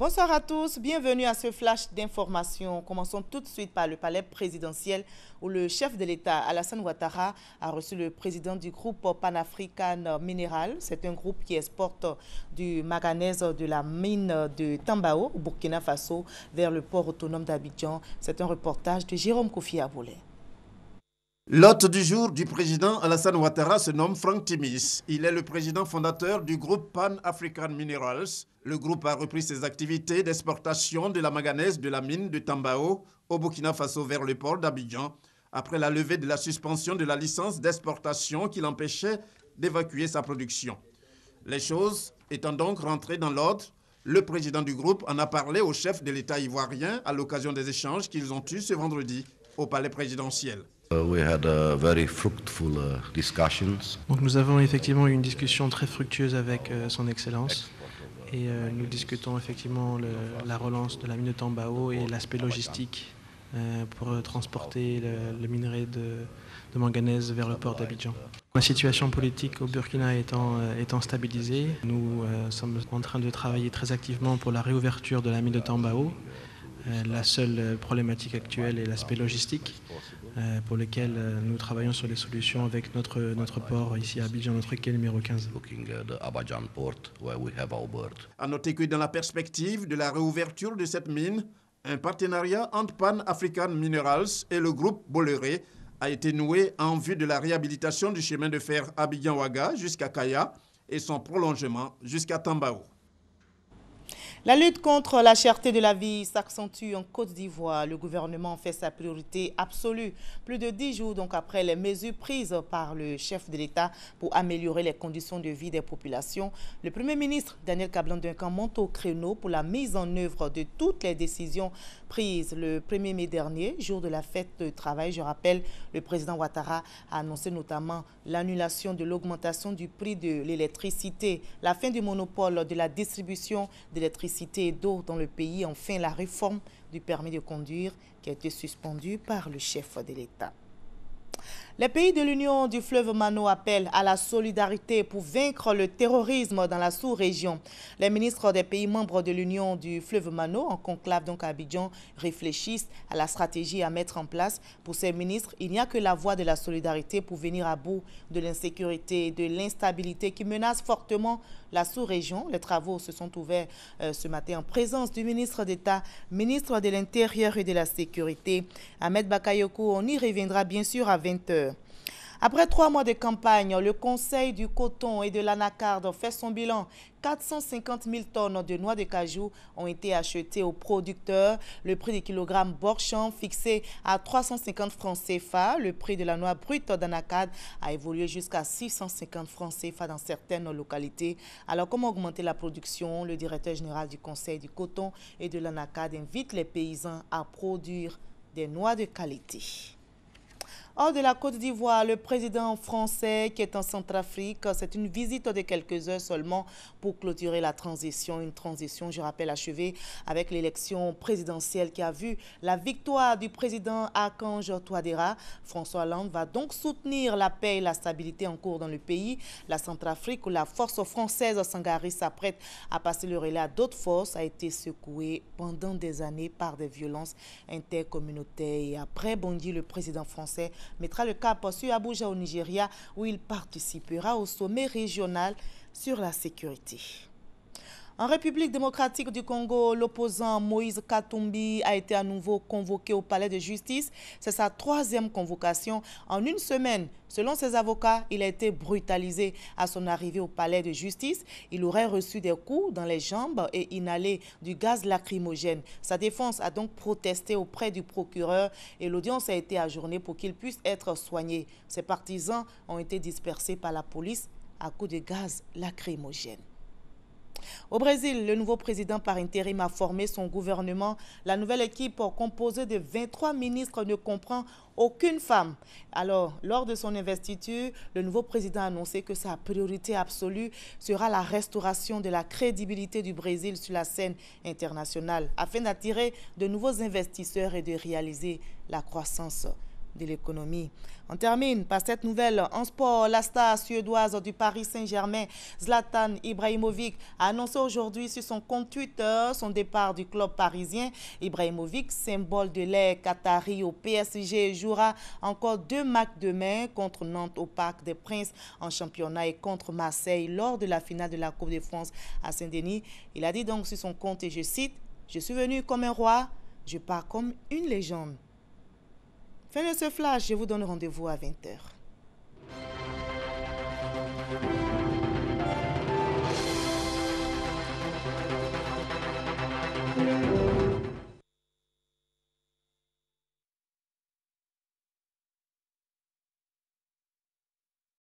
Bonsoir à tous, bienvenue à ce flash d'information. Commençons tout de suite par le palais présidentiel où le chef de l'État, Alassane Ouattara, a reçu le président du groupe Pan-African Mineral. C'est un groupe qui exporte du manganèse de la mine de Tambao, au Burkina Faso, vers le port autonome d'Abidjan. C'est un reportage de Jérôme Kofi Aboulé. L'hôte du jour du président Alassane Ouattara se nomme Frank Timis. Il est le président fondateur du groupe Pan-African Minerals. Le groupe a repris ses activités d'exportation de la manganèse de la mine de Tambao au Burkina Faso vers le port d'Abidjan après la levée de la suspension de la licence d'exportation qui l'empêchait d'évacuer sa production. Les choses étant donc rentrées dans l'ordre, le président du groupe en a parlé au chef de l'État ivoirien à l'occasion des échanges qu'ils ont eus ce vendredi au palais présidentiel. Donc nous avons effectivement eu une discussion très fructueuse avec son Excellence et nous discutons effectivement la relance de la mine de Tambao et l'aspect logistique pour transporter le minerai de manganèse vers le port d'Abidjan. La situation politique au Burkina étant stabilisée, nous sommes en train de travailler très activement pour la réouverture de la mine de Tambao. La seule problématique actuelle est l'aspect logistique, pour lequel nous travaillons sur des solutions avec notre port ici à Abidjan, notre quai numéro 15. À noter que dans la perspective de la réouverture de cette mine, un partenariat entre Pan-African Minerals et le groupe Bolloré a été noué en vue de la réhabilitation du chemin de fer Abidjan-Ouaga jusqu'à Kaya et son prolongement jusqu'à Tambao. La lutte contre la cherté de la vie s'accentue en Côte d'Ivoire. Le gouvernement en fait sa priorité absolue. Plus de 10 jours donc après les mesures prises par le chef de l'État pour améliorer les conditions de vie des populations, le Premier ministre Daniel Kablan-Duncan monte au créneau pour la mise en œuvre de toutes les décisions prises le 1er mai dernier, jour de la fête de travail. Je rappelle, le président Ouattara a annoncé notamment l'annulation de l'augmentation du prix de l'électricité, la fin du monopole de la distribution d'électricité et d'eau dans le pays, enfin la réforme du permis de conduire qui a été suspendue par le chef de l'État. Les pays de l'Union du fleuve Mano appellent à la solidarité pour vaincre le terrorisme dans la sous-région. Les ministres des pays membres de l'Union du fleuve Mano, en conclave donc à Abidjan, réfléchissent à la stratégie à mettre en place. Pour ces ministres, il n'y a que la voie de la solidarité pour venir à bout de l'insécurité et de l'instabilité qui menacent fortement la sous-région. Les travaux se sont ouverts ce matin en présence du ministre d'État, ministre de l'Intérieur et de la Sécurité, Ahmed Bakayoko. On y reviendra bien sûr à 20 h. Après 3 mois de campagne, le Conseil du coton et de l'anacarde fait son bilan. 450 000 tonnes de noix de cajou ont été achetées aux producteurs. Le prix du kilogramme Borchamp fixé à 350 francs CFA. Le prix de la noix brute d'anacarde a évolué jusqu'à 650 francs CFA dans certaines localités. Alors, comment augmenter la production? Le directeur général du Conseil du coton et de l'anacarde invite les paysans à produire des noix de qualité. Hors de la Côte d'Ivoire, le président français qui est en Centrafrique, c'est une visite de quelques heures seulement pour clôturer la transition. Une transition, je rappelle, achevée avec l'élection présidentielle qui a vu la victoire du président Archange Touadéra. François Hollande va donc soutenir la paix et la stabilité en cours dans le pays. La Centrafrique, où la force française Sangari s'apprête à passer le relais à d'autres forces, a été secouée pendant des années par des violences intercommunautaires. Et après Bondy, le président français mettra le cap sur Abuja au Nigeria où il participera au sommet régional sur la sécurité. En République démocratique du Congo, l'opposant Moïse Katumbi a été à nouveau convoqué au palais de justice. C'est sa 3e convocation en une semaine. Selon ses avocats, il a été brutalisé à son arrivée au palais de justice. Il aurait reçu des coups dans les jambes et inhalé du gaz lacrymogène. Sa défense a donc protesté auprès du procureur et l'audience a été ajournée pour qu'il puisse être soigné. Ses partisans ont été dispersés par la police à coups de gaz lacrymogène. Au Brésil, le nouveau président par intérim a formé son gouvernement. La nouvelle équipe composée de 23 ministres ne comprend aucune femme. Alors, lors de son investiture, le nouveau président a annoncé que sa priorité absolue sera la restauration de la crédibilité du Brésil sur la scène internationale afin d'attirer de nouveaux investisseurs et de réaliser la croissance de l'économie. On termine par cette nouvelle en sport. La star suédoise du Paris Saint-Germain, Zlatan Ibrahimovic, a annoncé aujourd'hui sur son compte Twitter son départ du club parisien. Ibrahimovic, symbole de l'ère qatari au PSG, jouera encore 2 matchs demain contre Nantes au Parc des Princes en championnat et contre Marseille lors de la finale de la Coupe de France à Saint-Denis. Il a dit donc sur son compte, et je cite, « Je suis venu comme un roi, je pars comme une légende ». Fin de ce flash, je vous donne rendez-vous à 20h.